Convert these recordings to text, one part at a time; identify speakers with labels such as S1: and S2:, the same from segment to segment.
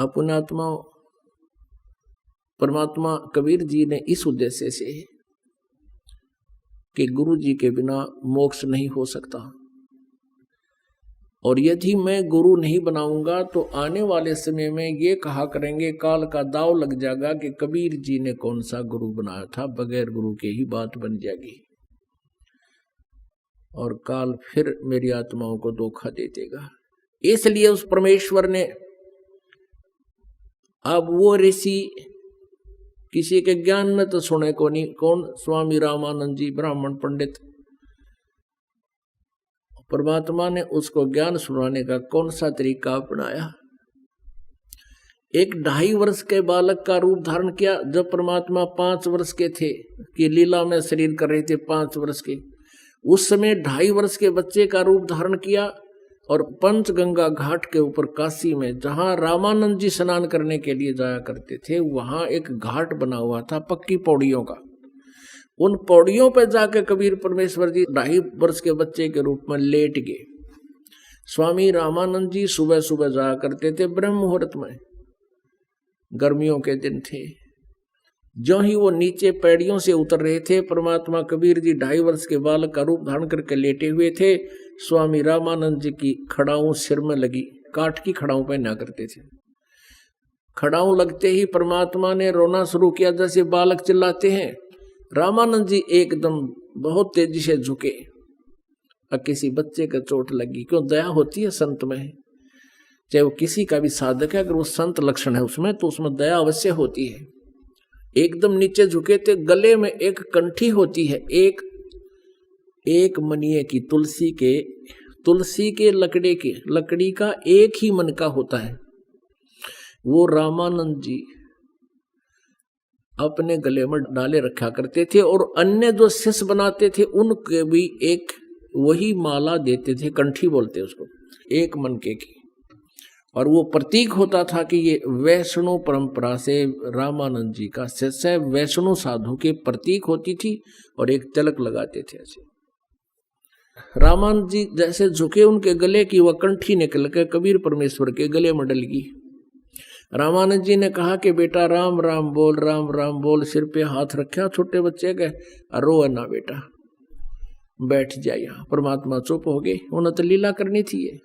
S1: अपनात्मा परमात्मा कबीर जी ने इस उद्देश्य से कि गुरु जी के बिना मोक्ष नहीं हो सकता, और यदि मैं गुरु नहीं बनाऊंगा तो आने वाले समय में ये कहा करेंगे, काल का दाव लग जाएगा कि कबीर जी ने कौन सा गुरु बनाया था, बगैर गुरु के ही बात बन जाएगी और काल फिर मेरी आत्माओं को धोखा दे देगा। इसलिए उस परमेश्वर ने, अब वो ऋषि किसी के ज्ञान में तो सुने को नहीं, कौन, स्वामी रामानंद जी ब्राह्मण पंडित, परमात्मा ने उसको ज्ञान सुनाने का कौन सा तरीका अपनाया। एक 2.5 वर्ष के बालक का रूप धारण किया। जब परमात्मा 5 वर्ष के थे कि लीला में शरीर कर रहे थे 5 वर्ष के, उस समय 2.5 वर्ष के बच्चे का रूप धारण किया और पंचगंगा घाट के ऊपर काशी में, जहां रामानंद जी स्नान करने के लिए जाया करते थे, वहां एक घाट बना हुआ था पक्की पौड़ियों का। उन पौड़ियों पर जाकर कबीर परमेश्वर जी 2.5 वर्ष के बच्चे के रूप में लेट गए। स्वामी रामानंद जी सुबह सुबह जाया करते थे ब्रह्म मुहूर्त में, गर्मियों के दिन थे। जो ही वो नीचे पैड़ियों से उतर रहे थे, परमात्मा कबीर जी 2.5 वर्ष के बालक का रूप धारण करके लेटे हुए थे। स्वामी रामानंद जी की खड़ाऊं सिर में लगी, काठ की खड़ाऊं पहना करते थे। खड़ाऊं लगते ही परमात्मा ने रोना शुरू किया, जैसे बालक चिल्लाते हैं। रामानंद जी एकदम बहुत तेजी से झुके, और किसी बच्चे का चोट लगी। क्यों, दया होती है संत में, चाहे वो किसी का भी साधक है, अगर वो संत लक्षण है उसमें, तो उसमें दया अवश्य होती है। एकदम नीचे झुके थे, गले में एक कंठी होती है, एक मनिये की, तुलसी के लकड़ी का एक ही मन का होता है। वो रामानंद जी अपने गले में डाले रखा करते थे, और अन्य जो शिष्य बनाते थे उनके भी एक वही माला देते थे, कंठी बोलते उसको, एक मनके की। और वो प्रतीक होता था कि ये वैष्णव परंपरा से रामानंद जी का शिष्य, वैष्णव साधु के प्रतीक होती थी, और एक तिलक लगाते थे ऐसे। रामानंद जी जैसे झुके, उनके गले की वह कंठी निकल के कबीर परमेश्वर के गले में डल गई। रामानंद जी ने कहा कि बेटा राम राम बोल, राम राम बोल। सिर पे हाथ रखा छोटे बच्चे के, रो ना बेटा, बैठ जा यहाँ। परमात्मा चुप हो गए, उन्हें तो लीला करनी थी ये।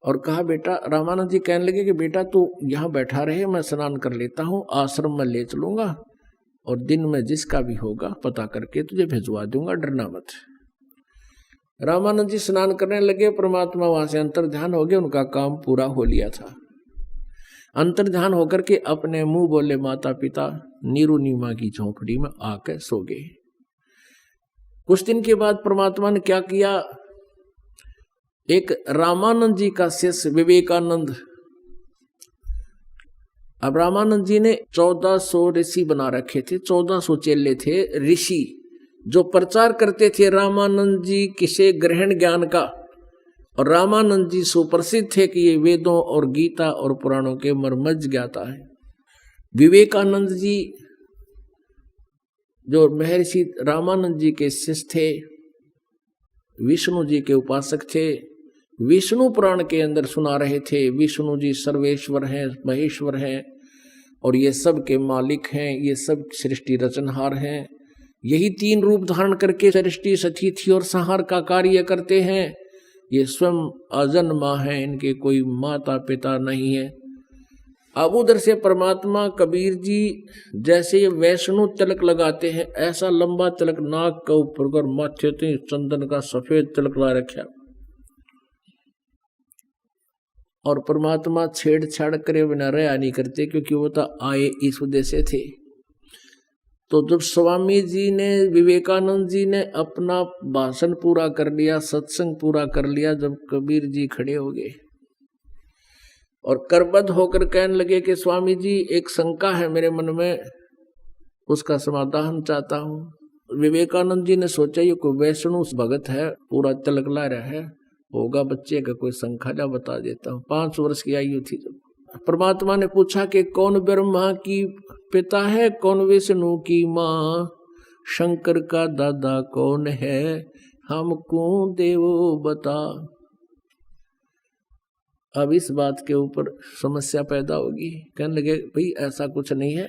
S1: और कहा बेटा, रामानंद जी कहने लगे कि बेटा तू यहाँ बैठा रहे, मैं स्नान कर लेता हूँ, आश्रम में ले चलूंगा, और दिन में जिसका भी होगा पता करके तुझे भिजवा दूंगा, डरना मत। रामानंद जी स्नान करने लगे, परमात्मा वहां से अंतर ध्यान हो गए, उनका काम पूरा हो लिया था। अंतर ध्यान होकर के अपने मुंह बोले माता पिता नीरू नीमा की झोंपड़ी में आकर सो गए। कुछ दिन के बाद परमात्मा ने क्या किया, एक रामानंद जी का शिष्य विवेकानंद, अब रामानंद जी ने 1400 ऋषि बना रखे थे, 1400 चेले थे ऋषि, जो प्रचार करते थे रामानंद जी किसे ग्रहण ज्ञान का। और रामानंद जी सुप्रसिद्ध थे कि ये वेदों और गीता और पुराणों के मर्मज्ञ ज्ञाता है। विवेकानंद जी जो महर्षि रामानंद जी के शिष्य थे, विष्णु जी के उपासक थे, विष्णु पुराण के अंदर सुना रहे थे विष्णु जी सर्वेश्वर हैं, महेश्वर हैं, और ये सब के मालिक हैं, ये सब सृष्टि रचनहार हैं। यही 3 रूप धारण करके सृष्टि स्थिति और संहार का कार्य करते हैं। ये स्वयं अजन्मा है, इनके कोई माता पिता नहीं है। अब उधर से परमात्मा कबीर जी जैसे ये वैष्णु तिलक लगाते हैं, ऐसा लंबा तिलक नाक के ऊपर कर माथे ते चंदन का सफेद तिलक ला रखा, और परमात्मा छेड़छाड़ करे बिना रहा नहीं करते, क्योंकि वो तो आए इस उद्देश्य थे। तो जब स्वामी जी ने, विवेकानंद जी ने अपना भाषण पूरा कर लिया, सत्संग पूरा कर लिया, जब कबीर जी खड़े हो गए और करबद्ध होकर कहने लगे कि स्वामी जी एक शंका है मेरे मन में, उसका समाधान चाहता हूँ। विवेकानंद जी ने सोचा ये कोई वैष्णव भगत है, पूरा तिलक ला रहा है, होगा बच्चे का कोई शंका, बता देता हूँ। 5 वर्ष की आयु थी जब परमात्मा ने पूछा कि कौन ब्रह्मा की पिता है, कौन विष्णु की माँ, शंकर का दादा कौन है, हमको देवो बता। अब इस बात के ऊपर समस्या पैदा होगी। कहने लगे भाई ऐसा कुछ नहीं है,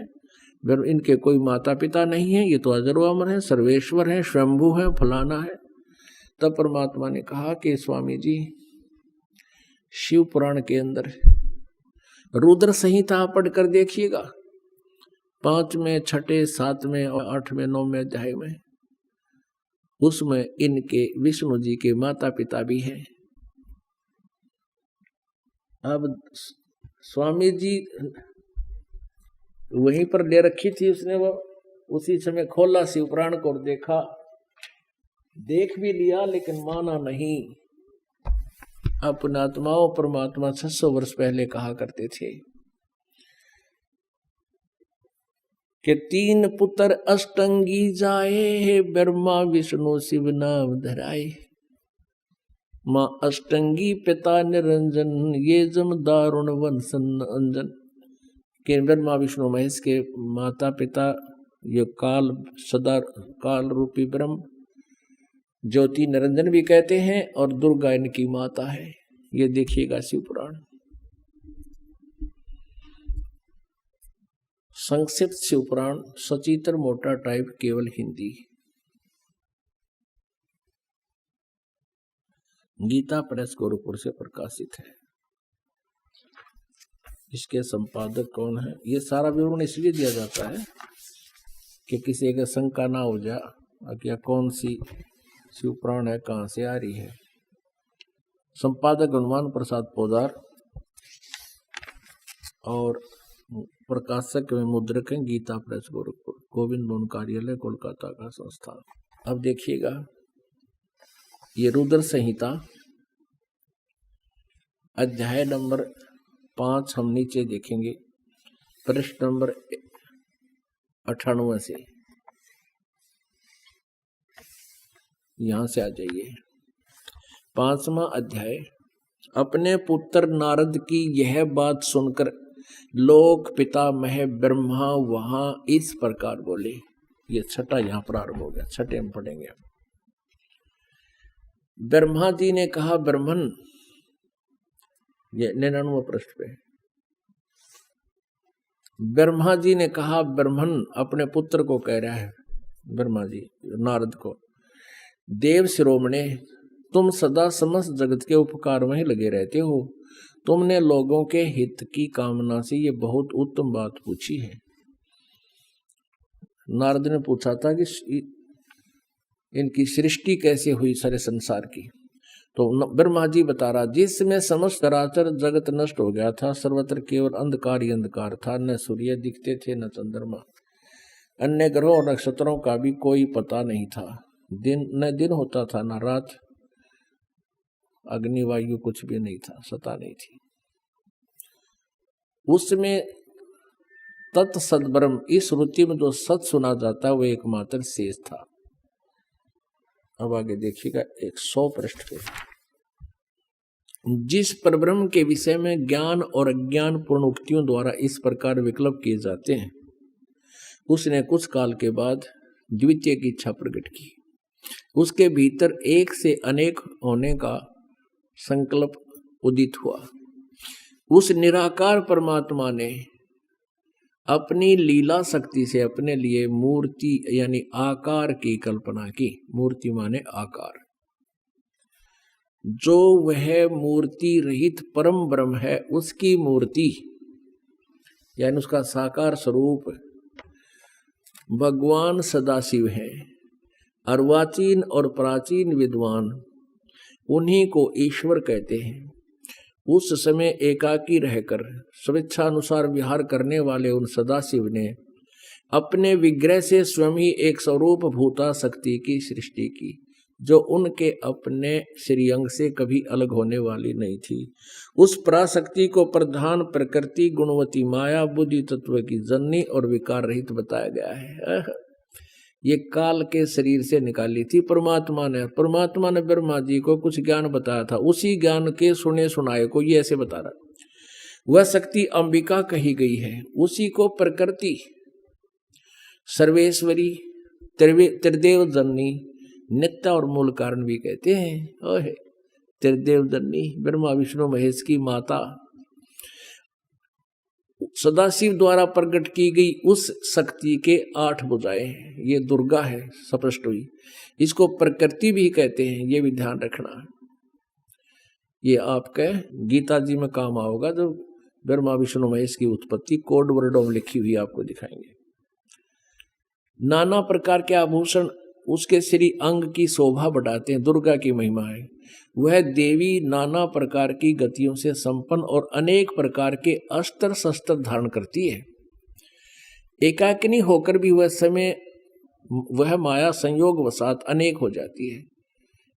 S1: इनके कोई माता पिता नहीं है, ये तो अजर अमर है, सर्वेश्वर है, स्वयंभू है, फलाना है। तब परमात्मा ने कहा कि स्वामी जी, शिव पुराण के अंदर रुद्र संहिता पढ़ कर देखिएगा, 5वें, 6ठे, 7वें और 8वें, 9वें अध्याय में, उसमें इनके विष्णु जी के माता पिता भी हैं। अब स्वामी जी वहीं पर ले रखी थी उसने, वो उसी समय खोला शिव पुराण को और देखा, देख भी लिया लेकिन माना नहीं। अपना आत्माओं परमात्मा 600 वर्ष पहले कहा करते थे कि 3 पुत्र अष्टंगी जाए, ब्रह्मा विष्णु शिव नाम धराए। माँ अष्टंगी पिता निरंजन, ये जम दारुण वंशन अंजन। के ब्रह्मा विष्णु महेश के माता पिता ये काल सदा काल रूपी ब्रह्म, ज्योति निरंजन भी कहते हैं, और दुर्गा इनकी माता है। ये देखिएगा शिव पुराण। संक्षिप्त शिव पुराण, सचित्र मोटा टाइप, केवल हिंदी। गीता प्रेस गोरखपुर से प्रकाशित है। इसके संपादक कौन है, ये सारा विवरण इसलिए दिया जाता है कि किसी का शंका ना हो जाए कि कौन सी शिव पुराण है, कहाँ से आ रही है। संपादक हनुमान प्रसाद पोदार और प्रकाशक में मुद्रक है गीता प्रेस गोरखपुर, गोविंद लोन कार्यालय कोलकाता का संस्थान। अब देखिएगा ये रुद्र संहिता अध्याय नंबर 5 हम नीचे देखेंगे, पृष्ठ नंबर 98 से, यहां से आ जाइए। 5वां अध्याय। अपने पुत्र नारद की यह बात सुनकर लोक पितामह ब्रह्मा वहां इस प्रकार बोले। ये 6ठा यहां प्रारंभ हो गया, 6ठे में पढ़ेंगे। ब्रह्मा जी ने कहा, ब्रह्मन, ये 99 पृष्ठ पे, ब्रह्मा जी ने कहा, ब्रह्मन अपने पुत्र को कह रहा है, ब्रह्मा जी नारद को, देव शिरोमणे, तुम सदा समस्त जगत के उपकार में ही लगे रहते हो। तुमने लोगों के हित की कामना से ये बहुत उत्तम बात पूछी है। नारद ने पूछा था कि इनकी सृष्टि कैसे हुई सारे संसार की, तो ब्रह्मा जी बता रहा, जिसमें समस्त चराचर जगत नष्ट हो गया था, सर्वत्र केवल अंधकार ही अंधकार था, न सूर्य दिखते थे न चंद्रमा, अन्य ग्रहों और नक्षत्रों का भी कोई पता नहीं था, न दिन होता था न रात, अग्निवायु कुछ भी नहीं था, सता नहीं थी। उसमें तत् सद्ब्रह्म, इस श्रुति में जो सत सुना जाता है वो एकमात्र शेष था। अब आगे देखिएगा 100 पृष्ठ पे। जिस परब्रह्म के विषय में ज्ञान और अज्ञान पूर्ण उक्तियों द्वारा इस प्रकार विकल्प किए जाते हैं, उसने कुछ काल के बाद द्वितीय की इच्छा प्रकट की। उसके भीतर एक से अनेक होने का संकल्प उदित हुआ। उस निराकार परमात्मा ने अपनी लीला शक्ति से अपने लिए मूर्ति यानी आकार की कल्पना की। मूर्ति माने आकार। जो वह मूर्ति रहित परम ब्रह्म है, उसकी मूर्ति यानी उसका साकार स्वरूप भगवान सदाशिव है। अर्वाचीन और प्राचीन विद्वान उन्हीं को ईश्वर कहते हैं। उस समय एकाकी रहकर स्वेच्छानुसार विहार करने वाले उन सदाशिव ने अपने विग्रह से स्वयं ही एक स्वरूप भूता शक्ति की सृष्टि की, जो उनके अपने श्रीअंग से कभी अलग होने वाली नहीं थी। उस पराशक्ति को प्रधान प्रकृति गुणवती माया बुद्धि तत्व की जननी और विकार रहित बताया गया है। ये काल के शरीर से निकाली थी परमात्मा ने। परमात्मा ने ब्रह्मा जी को कुछ ज्ञान बताया था, उसी ज्ञान के सुने सुनाए को ये ऐसे बता रहा। वह शक्ति अंबिका कही गई है। उसी को प्रकृति सर्वेश्वरी त्रिदेव जननी नित्य और मूल कारण भी कहते हैं। ओहे, त्रिदेवदन्नी ब्रह्मा विष्णु महेश की माता, सदाशिव द्वारा प्रकट की गई उस शक्ति के 8 भुजाएं हैं। ये दुर्गा है, स्पष्ट हुई। इसको प्रकृति भी कहते हैं, ये भी ध्यान रखना। ये आपके गीता जी में काम आओगा, जो ब्रह्मा विष्णु महेश की उत्पत्ति कोड वर्डों में लिखी हुई आपको दिखाएंगे। नाना प्रकार के आभूषण उसके श्री अंग की शोभा बढ़ाते हैं, दुर्गा की महिमा है। वह देवी नाना प्रकार की गतियों से संपन्न और अनेक प्रकार के अस्त्र शस्त्र धारण करती है। एकाकिनी होकर भी वह माया संयोग वसात अनेक हो जाती है।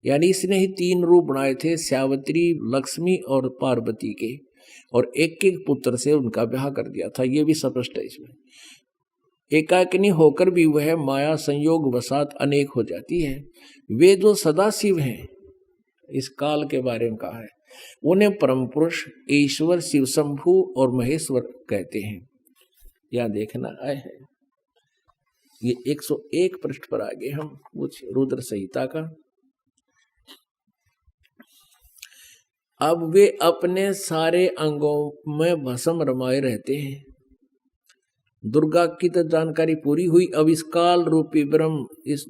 S1: यानी इसने ही 3 रूप बनाए थे, श्यावत्री, लक्ष्मी और पार्वती के, और एक एक पुत्र से उनका ब्याह कर दिया था। ये भी स्पष्ट है इसमें। एकाकिनी होकर भी वह माया संयोग वसात अनेक हो जाती है। वे जो सदाशिव हैं, इस काल के बारे में कहा है, उन्हें परम पुरुष, ईश्वर, शिव शंभु और महेश्वर कहते हैं। यह देखना आए है, ये 101 पृष्ठ पर आगे हम कुछ रुद्र संहिता का। अब वे अपने सारे अंगों में भस्म रमाए रहते हैं। दुर्गा की तो जानकारी पूरी हुई। अब इस काल रूपी ब्रह्म, इस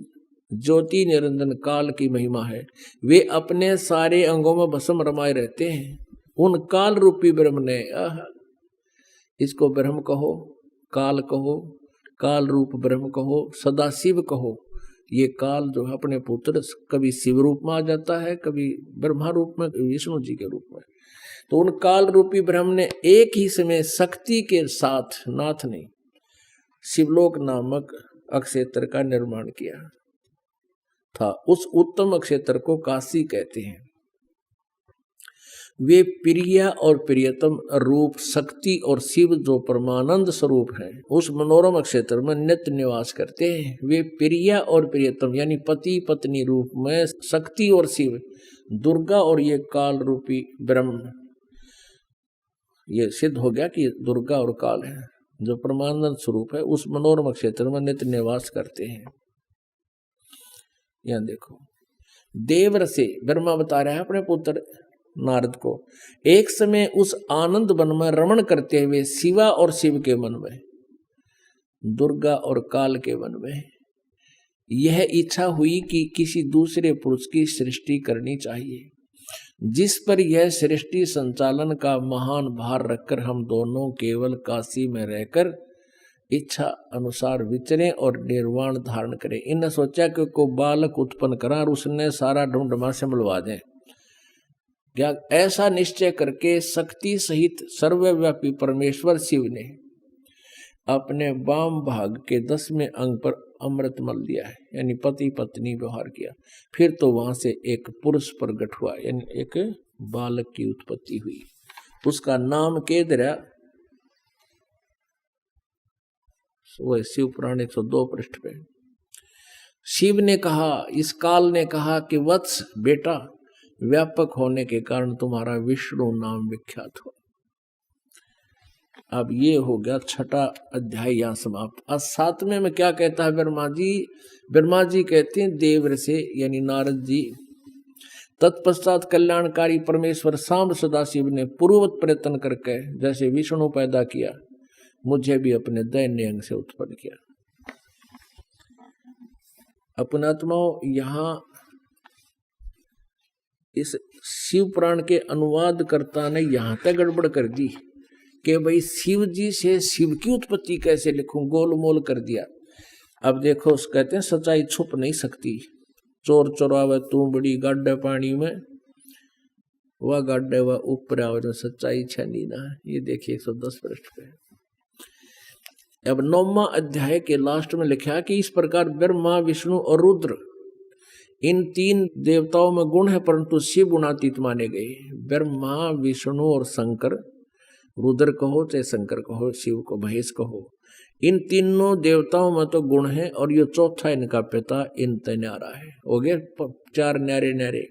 S1: ज्योति निरंजन काल की महिमा है। वे अपने सारे अंगों में भस्म रमाए रहते हैं। उन काल रूपी ब्रह्म ने, इसको ब्रह्म कहो, काल कहो, काल रूप ब्रह्म कहो, सदाशिव कहो। ये काल जो है अपने पुत्र कभी शिव रूप में आ जाता है, कभी ब्रह्मा रूप में, विष्णु जी के रूप में। तो उन काल रूपी ब्रह्म ने एक ही समय शक्ति के साथ, नाथ ने शिवलोक नामक अक्षेत्र का निर्माण किया था। उस उत्तम अक्षेत्र को काशी कहते हैं। वे प्रिया और प्रियतम रूप शक्ति और शिव जो परमानंद स्वरूप है, उस मनोरम क्षेत्र में नित्य निवास करते हैं। वे प्रिया और प्रियतम यानी पति पत्नी रूप में शक्ति और शिव, दुर्गा और ये काल रूपी ब्रह्म, ये सिद्ध हो गया कि दुर्गा और काल है जो परमानंद स्वरूप है, उस मनोरम क्षेत्र में नित्य निवास करते हैं। यहां देखो, देवर से ब्रह्मा बता रहा है अपने पुत्र नारद को, एक समय उस आनंद वन में रमण करते हुए शिवा और शिव के मन में, दुर्गा और काल के मन में यह इच्छा हुई कि किसी दूसरे पुरुष की सृष्टि करनी चाहिए, जिस पर यह सृष्टि संचालन का महान भार रखकर हम दोनों केवल काशी में रहकर इच्छा अनुसार विचरे और निर्वाण धारण करें। इन्हें सोचा कि को बालक उत्पन्न करा और उसने सारा ढूंढमा से मिलवा दें। क्या ऐसा निश्चय करके शक्ति सहित सर्वव्यापी परमेश्वर शिव ने अपने वाम भाग के 10वें अंग पर अमृत मल दिया है, यानी पति पत्नी व्यवहार किया। फिर तो वहां से एक पुरुष प्रकट हुआ, यानी एक बालक की उत्पत्ति हुई। उसका नाम केदरा, वह शिव पुराण 102 पृष्ठ पे। शिव ने कहा, इस काल ने कहा कि वत्स बेटा, व्यापक होने के कारण तुम्हारा विष्णु नाम विख्यात हो। अब ये हो गया 6ठा अध्याय यहाँ समाप्त। अब 7वें में क्या कहता है ब्रह्मा जी? ब्रह्मा जी कहते हैं देवर से, यानी नारद जी, तत्पश्चात कल्याणकारी परमेश्वर सांब सदाशिव ने पूर्ववत प्रयत्न करके जैसे विष्णु पैदा किया, मुझे भी अपने दैन्य अंग से उत्पन्न किया। अपनात्माओं, यहाँ इस शिव पुराण के अनुवादकर्ता ने यहाँ तक गड़बड़ कर दी कि भाई शिव जी से शिव की उत्पत्ति कैसे लिखूं, गोलमोल कर दिया। अब देखो, कहते हैं सच्चाई छुप नहीं सकती। चोर चोरावे तू बड़ी गाड्डे पानी में, वह गाड्डे वह ऊपर आवे जो सच्चाई छनी ना। ये देखिए 110 पृष्ठ पे। अब 9वां अध्याय के लास्ट में लिखा कि इस प्रकार ब्रह्मा विष्णु और रुद्र, इन 3 देवताओं में गुण है परंतु शिव गुणातीत माने गए। ब्रह्मा विष्णु और शंकर, रुद्र कहो चाहे शंकर कहो, शिव को महेश कहो, इन तीनों देवताओं में तो गुण है और ये चौथा इनका पिता इन न्यारा है। हो गए 4 न्यारे न्यारे।